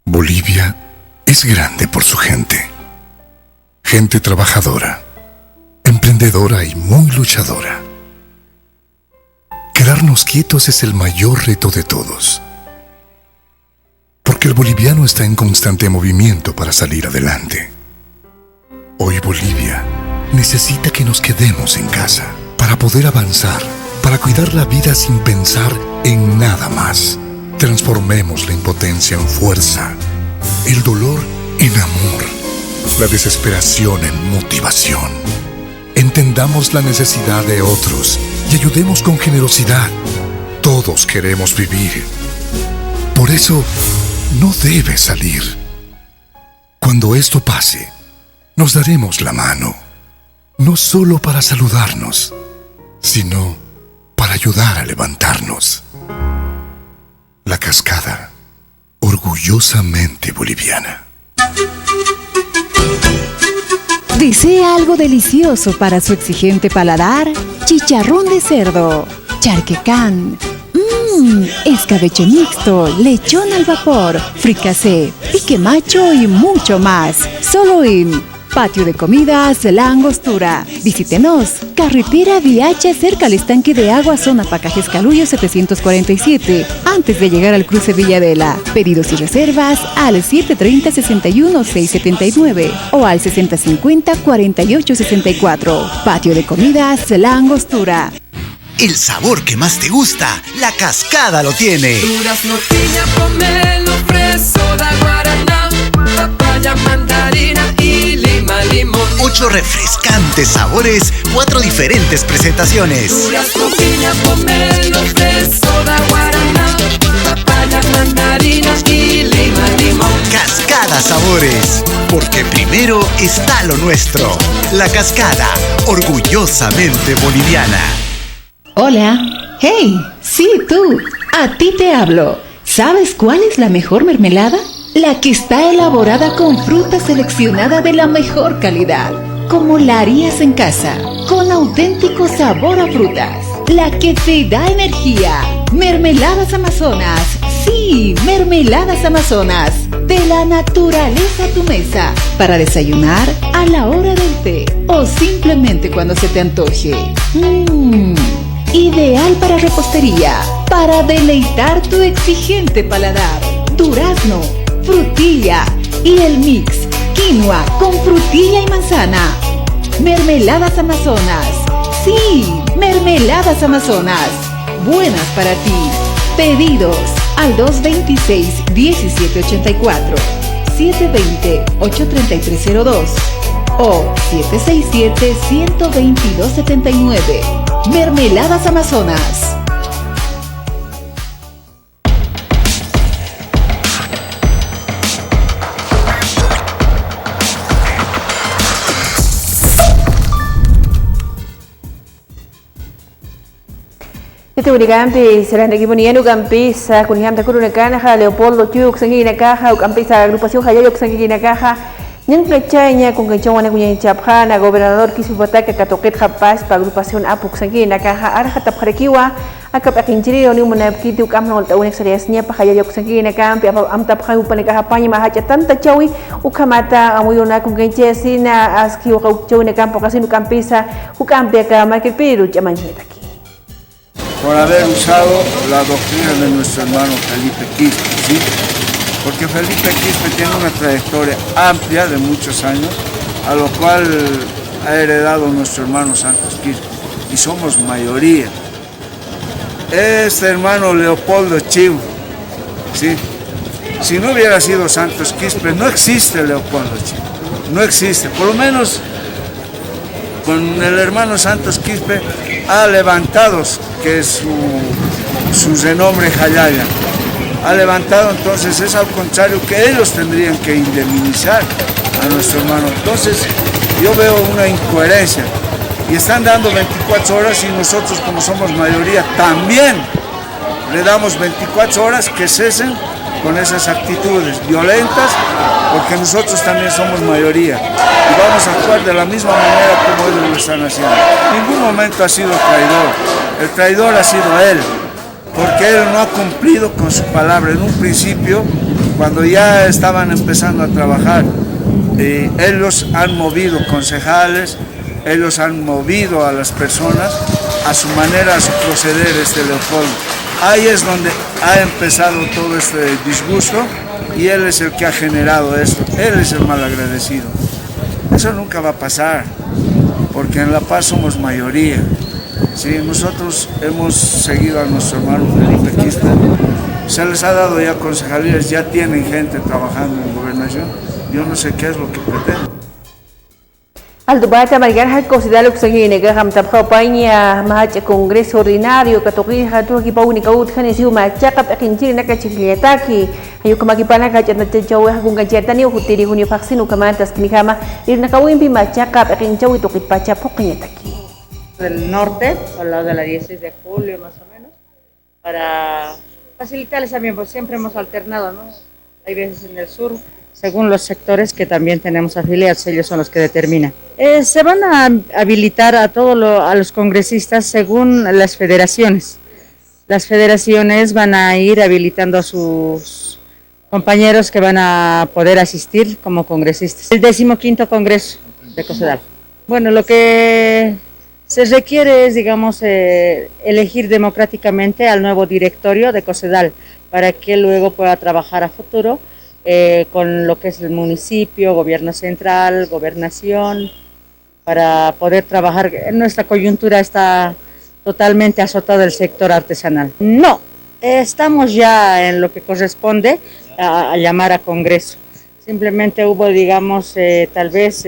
Bolivia es grande por su gente. Gente trabajadora, emprendedora y muy luchadora. Quedarnos quietos es el mayor reto de todos. porque el boliviano está en constante movimiento para salir adelante. Hoy Bolivia necesita que nos quedemos en casa para poder avanzar, para cuidar la vida sin pensar en nada más. Transformemos la impotencia en fuerza, el dolor en amor, la desesperación en motivación. Entendamos la necesidad de otros y ayudemos con generosidad. Todos queremos vivir. Por eso, no debes salir. Cuando esto pase, nos daremos la mano, no solo para saludarnos, sino para ayudar a levantarnos. La Cascada, orgullosamente boliviana. ¿Desea algo delicioso para su exigente paladar? Chicharrón de cerdo, charquecán, escabeche mixto, lechón al vapor, fricasé, pique macho y mucho más. Solo en Patio de Comidas La Angostura. Visítenos. Carretera Viacha, cerca al estanque de agua, zona Pacajes Calullo 747, antes de llegar al cruce Villadela. Pedidos y reservas al 730-61-679 o al 6050-4864. Patio de Comidas La Angostura. El sabor que más te gusta, La Cascada lo tiene. Durazno, piña, pomelo, fresa, guaraná, papaya, mandarina y lima, limón. 8 refrescantes sabores, 4 diferentes presentaciones. Durazno, piña, pomelo, fresa, guaraná, papaya, mandarina y lima, limón. Cascada Sabores, porque primero está lo nuestro. La Cascada, orgullosamente boliviana. Hola. Hey, sí, tú. A ti te hablo. ¿Sabes cuál es la mejor mermelada? La que está elaborada con fruta seleccionada de la mejor calidad, como la harías en casa, con auténtico sabor a frutas. La que te da energía. Mermeladas Amazonas. Sí, Mermeladas Amazonas. De la naturaleza a tu mesa. Para desayunar, a la hora del té o simplemente cuando se te antoje. Ideal para repostería, para deleitar tu exigente paladar. Durazno, frutilla y el mix quinoa con frutilla y manzana. Mermeladas Amazonas. Sí, Mermeladas Amazonas. Buenas para ti. Pedidos al 226-1784, 720-83302 o 767-12279. Mermeladas Amazonas. Este Urigampi será de Equiponiano Campisa, Cunijamta Curunacanaja, Leopoldo Chuk, Sanguina Caja, Campisa, Agrupación Hayayok, Sanguina Caja, Nyan Plechaña, con Canchona Cuña Chapjana, Gobernador Kisupataca, Catoquet Japaz, para Agrupación Apuk Sanguina Caja, Arja Tapjarekiwa, Acap Akinchiri, Nimunapkitu, Kamon, Unexariasnia, Pajayok Sanguina Campi, Amtapja, Upanecaja Paña, Mahacha, Tanta Chawi, Ukamata, Amuyona, con Canchesina, Aski, Uchawina Campo, Casino Campisa, Ucampiaca, Market Piru, Yamanjeta aquí. Por haber usado la doctrina de nuestro hermano Felipe Quispe, ¿sí? Porque Felipe Quispe tiene una trayectoria amplia de muchos años, a lo cual ha heredado nuestro hermano Santos Quispe, y somos mayoría. Este hermano Leopoldo Chiu, ¿sí? Si no hubiera sido Santos Quispe, no existe Leopoldo Chiu, no existe, por lo menos con el hermano Santos Quispe ha levantado, que es su renombre Jayaya, ha levantado, entonces es al contrario que ellos tendrían que indemnizar a nuestro hermano. Entonces yo veo una incoherencia y están dando 24 horas y nosotros, como somos mayoría, también le damos 24 horas que cesen con esas actitudes violentas, porque nosotros también somos mayoría y vamos a actuar de la misma manera como ellos lo están haciendo. En ningún momento ha sido traidor, el traidor ha sido él, porque él no ha cumplido con su palabra. En un principio, cuando ya estaban empezando a trabajar, ellos han movido concejales, ellos han movido a las personas a su manera, a su proceder, Leopoldo. Ahí es donde ha empezado todo este disgusto y él es el que ha generado esto, él es el malagradecido. Eso nunca va a pasar, porque en La Paz somos mayoría. Si nosotros hemos seguido a nuestro hermano Felipe Quispe, se les ha dado ya concejalías, ya tienen gente trabajando en gobernación, yo no sé qué es lo que pretenden. Al debate Marigar considera lo que se viene que ham tap campaña más congreso ordinario que toqui hatu ki pauni ka ut khani siu ma chakap akin chiri na ka chikleta ki ayu kama ki pana ka chana chawe hagung ka jatani u hutiri huni vaksin u kama tas kini kama ir na ka wimbi ma chakap akin chawi to ki pacha poknya taki del norte al lado de la 16 de julio más o menos para facilitarles también, pues siempre hemos alternado, ¿no? Hay veces en el sur según los sectores que también tenemos afiliados, ellos son los que determinan. Se van a habilitar a a los congresistas según las federaciones. Las federaciones van a ir habilitando a sus compañeros que van a poder asistir como congresistas. El 15º Congreso de COSEDAL. Bueno, lo que se requiere es, digamos, elegir democráticamente al nuevo directorio de COSEDAL para que luego pueda trabajar a futuro con lo que es el municipio, gobierno central, gobernación, para poder trabajar. Nuestra coyuntura está totalmente azotada el sector artesanal. No, estamos ya en lo que corresponde a llamar a Congreso. Simplemente hubo, digamos, tal vez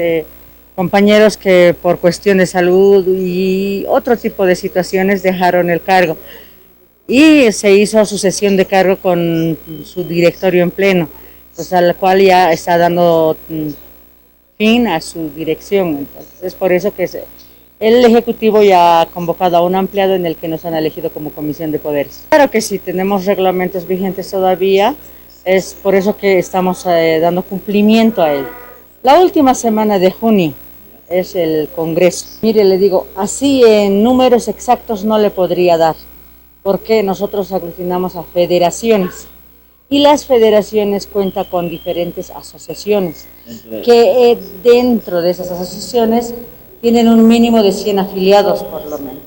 compañeros que por cuestión de salud y otro tipo de situaciones dejaron el cargo. Y se hizo sucesión de cargo con su directorio en pleno, pues al cual ya está dando fin a su dirección. Entonces es por eso que el Ejecutivo ya ha convocado a un ampliado en el que nos han elegido como Comisión de Poderes. Claro que sí, tenemos reglamentos vigentes todavía, es por eso que estamos dando cumplimiento a él. La última semana de junio es el Congreso. Mire, le digo, así en números exactos no le podría dar, porque nosotros aglutinamos a federaciones. Y las federaciones cuentan con diferentes asociaciones, que dentro de esas asociaciones tienen un mínimo de 100 afiliados por lo menos.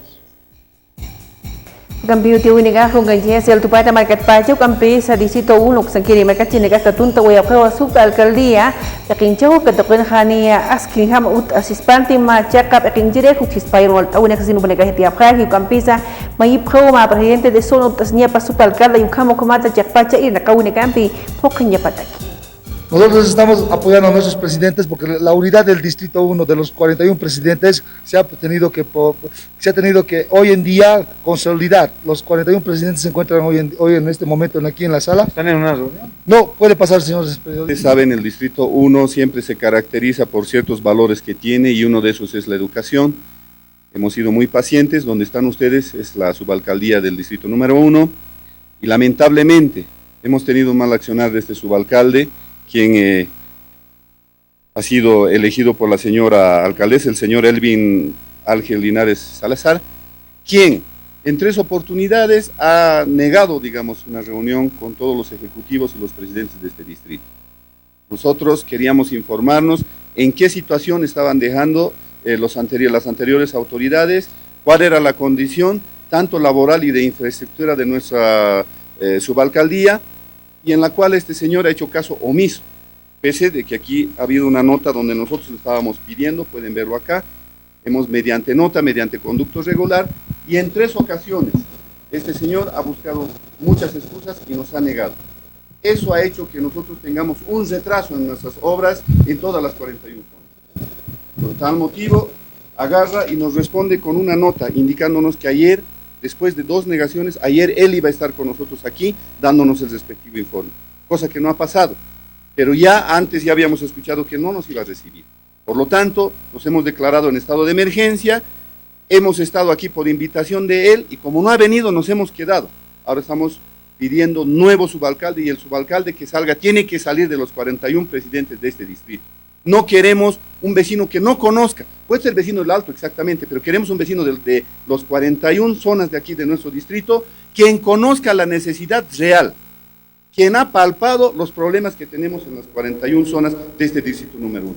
Campi uti uniga kung ganjia sel tu pata market pacho campi sa distrito 1 sang kiri market chine ka tunta waya ka sub alcaldía takin chau ka tokon khania askin ham ut asispanti ma chakap akin jire ku chispay rol tawna kasino banega hetiap kha campi sa mai pro ma presidente de solo tasnia pa sub alcalde yu kamo komata chakpacha ir na kawne campi poknya pataki. Nosotros estamos apoyando a nuestros presidentes porque la unidad del Distrito 1 de los 41 presidentes se ha tenido que hoy en día consolidar. Los 41 presidentes se encuentran hoy en este momento aquí en la sala. ¿Están en una reunión? No, puede pasar, señores periodistas. Ustedes saben, el Distrito 1 siempre se caracteriza por ciertos valores que tiene y uno de esos es la educación. Hemos sido muy pacientes, donde están ustedes es la subalcaldía del Distrito número 1 y lamentablemente hemos tenido un mal accionar de este subalcalde, quien ha sido elegido por la señora alcaldesa, el señor Elvin Ángel Linares Salazar, quien en 3 oportunidades ha negado, digamos, una reunión con todos los ejecutivos y los presidentes de este distrito. Nosotros queríamos informarnos en qué situación estaban dejando las anteriores autoridades, cuál era la condición, tanto laboral y de infraestructura de nuestra subalcaldía, y en la cual este señor ha hecho caso omiso, pese de que aquí ha habido una nota donde nosotros le estábamos pidiendo, pueden verlo acá, hemos mediante nota, mediante conducto regular, y en 3 ocasiones este señor ha buscado muchas excusas y nos ha negado. Eso ha hecho que nosotros tengamos un retraso en nuestras obras en todas las 41 zonas. Por tal motivo, agarra y nos responde con una nota indicándonos que ayer, después de 2 negaciones, ayer él iba a estar con nosotros aquí dándonos el respectivo informe, cosa que no ha pasado, pero ya antes ya habíamos escuchado que no nos iba a recibir. Por lo tanto, nos hemos declarado en estado de emergencia, hemos estado aquí por invitación de él y como no ha venido nos hemos quedado. Ahora estamos pidiendo nuevo subalcalde y el subalcalde que salga tiene que salir de los 41 presidentes de este distrito. No queremos un vecino que no conozca, puede ser vecino del Alto exactamente, pero queremos un vecino de los 41 zonas de aquí de nuestro distrito, quien conozca la necesidad real, quien ha palpado los problemas que tenemos en las 41 zonas de este distrito número 1.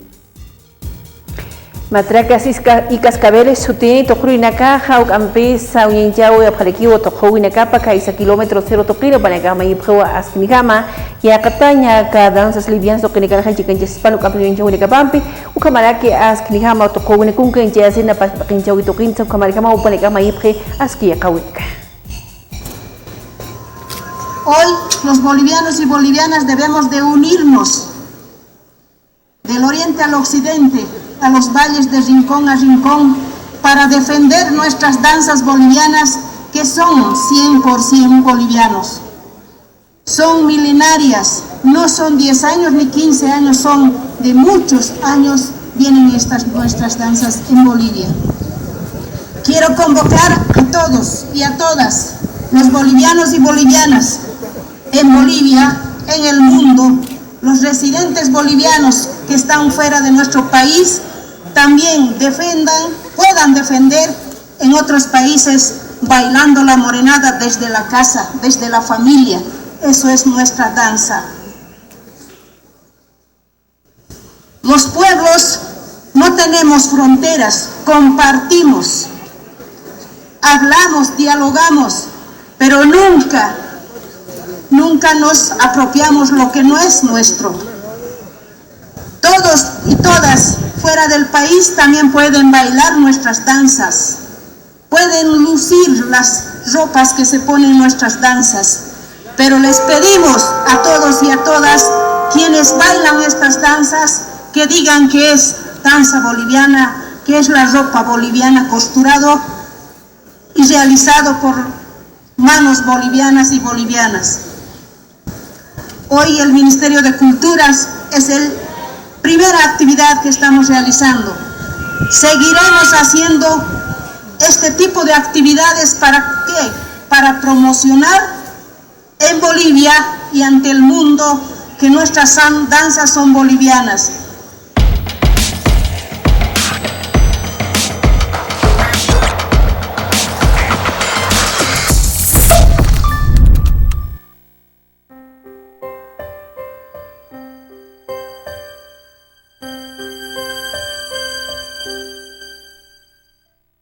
Matracas y cascabeles suti tokruinaka hauk ampesa uñinchao y apalekiwo tokowinaka kaisa kilómetro 0 tokiro panagama y prueba askinigama y acataña ka danzas libianas tokinikana chican hispano campeón unica pampi ukamaraki askinigama tokowinakun en yasina pakinchao y tokinsa ukamarikama upanagama y pre askia kawika. Hoy los bolivianos y bolivianas debemos de unirnos del oriente al occidente, a los valles de rincón a rincón, para defender nuestras danzas bolivianas que son 100% bolivianos. Son milenarias, no son 10 años ni 15 años, son de muchos años vienen nuestras danzas en Bolivia. Quiero convocar a todos y a todas, los bolivianos y bolivianas, en Bolivia, en el mundo, los residentes bolivianos que están fuera de nuestro país también puedan defender en otros países bailando la morenada desde la casa, desde la familia. Eso es nuestra danza. Los pueblos no tenemos fronteras, compartimos, hablamos, dialogamos, pero nunca nos apropiamos lo que no es nuestro. Todos y todas fuera del país también pueden bailar nuestras danzas, pueden lucir las ropas que se ponen en nuestras danzas, pero les pedimos a todos y a todas quienes bailan estas danzas que digan que es danza boliviana, que es la ropa boliviana costurado y realizado por manos bolivianas y bolivianas. Hoy el Ministerio de Culturas es la primera actividad que estamos realizando. Seguiremos haciendo este tipo de actividades ¿para qué? Para promocionar en Bolivia y ante el mundo que nuestras danzas son bolivianas.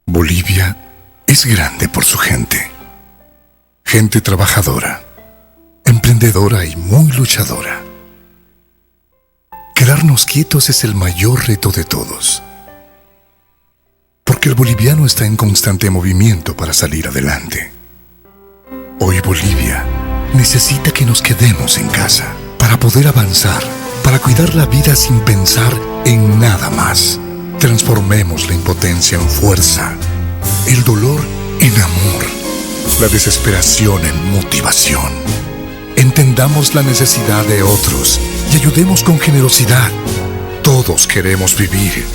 Bolivia es grande por su gente. Gente trabajadora, emprendedora y muy luchadora. Quedarnos quietos es el mayor reto de todos. Porque el boliviano está en constante movimiento para salir adelante. Hoy Bolivia necesita que nos quedemos en casa para poder avanzar, para cuidar la vida sin pensar en nada más. Transformemos la impotencia en fuerza, el dolor en amor, la desesperación en motivación. Entendamos la necesidad de otros y ayudemos con generosidad. Todos queremos vivir.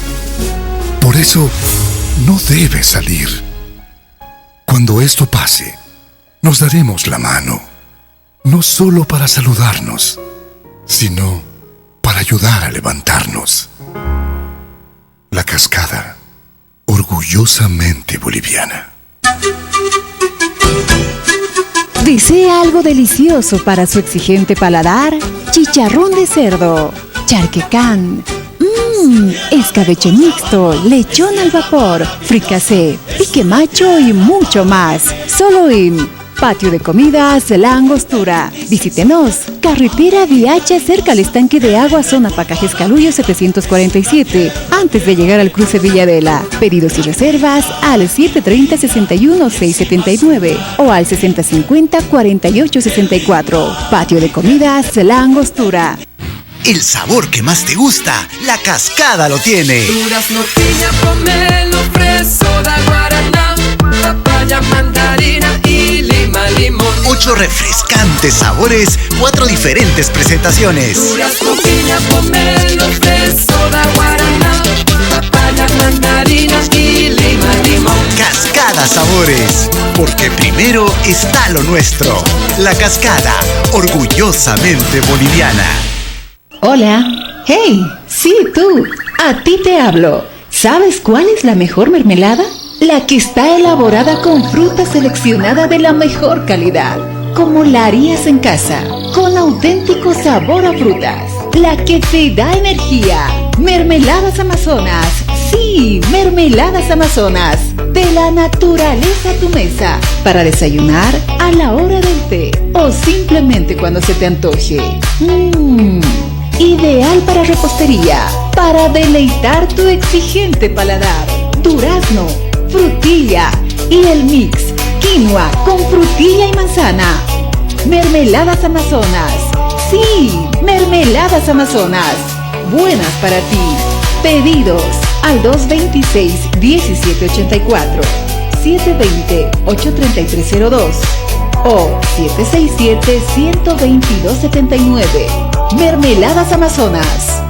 Por eso, no debe salir. Cuando esto pase, nos daremos la mano, no solo para saludarnos, sino para ayudar a levantarnos. La Cascada, orgullosamente boliviana. ¿Desea algo delicioso para su exigente paladar? Chicharrón de cerdo, charquecán, escabeche mixto, lechón al vapor, fricasé, pique macho y mucho más. Solo en Patio de Comidas La Angostura. Visítenos. Carretera VH cerca al estanque de agua, zona Pacajes Calullo 747, antes de llegar al cruce Villadela. Pedidos y reservas al 730-61-679 o al 6050-4864. Patio de Comidas La Angostura. El sabor que más te gusta, La Cascada lo tiene. Durazno, piña, pomelo, fresa, guaraná, papaya, mandarina y lima, limón. 8 refrescantes sabores, 4 diferentes presentaciones. Durazno, piña, pomelo, fresa, guaraná, papaya, mandarina y lima, limón. Cascada Sabores, porque primero está lo nuestro. La Cascada, orgullosamente boliviana. Hola. Hey, sí, tú. A ti te hablo. ¿Sabes cuál es la mejor mermelada? La que está elaborada con fruta seleccionada de la mejor calidad, como la harías en casa, con auténtico sabor a frutas. La que te da energía. Mermeladas Amazonas. Sí, Sí, mermeladas Amazonas. De la naturaleza a tu mesa. Para desayunar, a la hora del té o simplemente cuando se te antoje. Ideal para repostería, para deleitar tu exigente paladar. Durazno, frutilla y el mix quinoa con frutilla y manzana. Mermeladas Amazonas. Sí, mermeladas Amazonas. Buenas para ti. Pedidos al 226-1784, 720-83302 o 767-12279. Mermeladas Amazonas.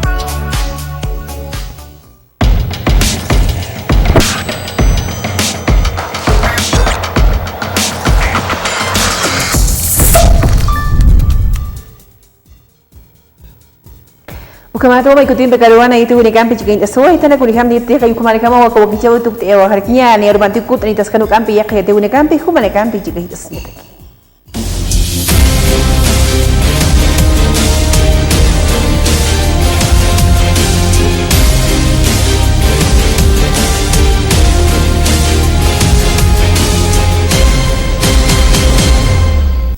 Ukamato may kutin pekaruan ay tuwi ni kampi chikin so ay tana kuni kamni te kayu kumani kama wa ko kichaw tu te wa harkinya ni urban tu kut ni tas kanu kampi ya kaya tuwi ni kampi kumani kampi chikin tas ni.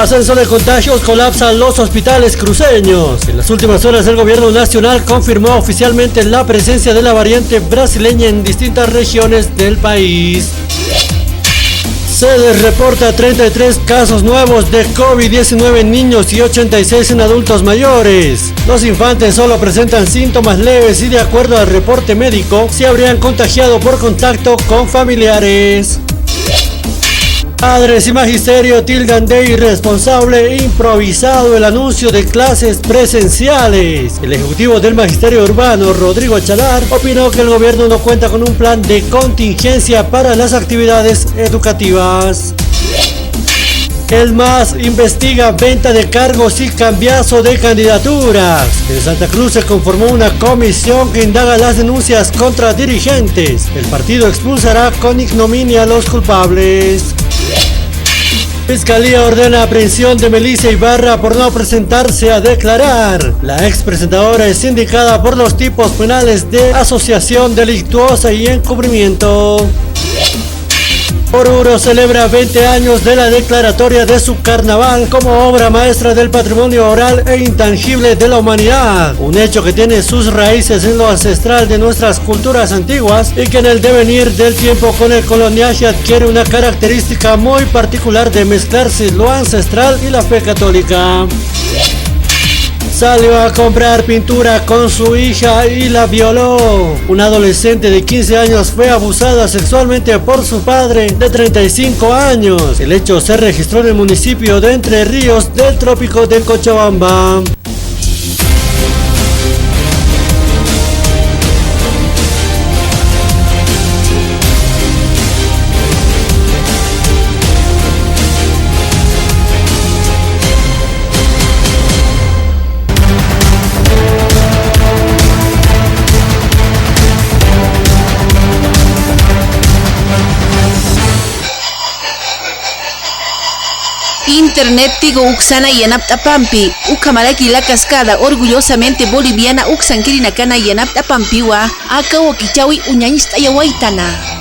Ascenso de contagios, colapsan los hospitales cruceños. En las últimas horas el gobierno nacional confirmó oficialmente la presencia de la variante brasileña en distintas regiones del país. Se reporta 33 casos nuevos de COVID-19 en niños y 86 en adultos mayores. Los infantes solo presentan síntomas leves y de acuerdo al reporte médico se habrían contagiado por contacto con familiares. Padres y magisterio tildan de irresponsable e improvisado el anuncio de clases presenciales. El ejecutivo del magisterio urbano, Rodrigo Chalar, opinó que el gobierno no cuenta con un plan de contingencia para las actividades educativas. El MAS investiga venta de cargos y cambiazo de candidaturas. En Santa Cruz se conformó una comisión que indaga las denuncias contra dirigentes. El partido expulsará con ignominia a los culpables. Fiscalía ordena aprehensión de Melissa Ibarra por no presentarse a declarar. La expresentadora es indicada por los tipos penales de asociación delictuosa y encubrimiento. Oruro celebra 20 años de la declaratoria de su carnaval como obra maestra del patrimonio oral e intangible de la humanidad. Un hecho que tiene sus raíces en lo ancestral de nuestras culturas antiguas y que en el devenir del tiempo con el coloniaje adquiere una característica muy particular de mezclarse lo ancestral y la fe católica. Salió a comprar pintura con su hija y la violó. Una adolescente de 15 años fue abusada sexualmente por su padre de 35 años. El hecho se registró en el municipio de Entre Ríos del trópico de Cochabamba. Internet Tigo Uxana y Yanaptapampi, Ucamaraki la cascada, orgullosamente boliviana Uxankirinacana y Yanaptapampiwa, Aka Wakichawi Uñañista Yawaitana.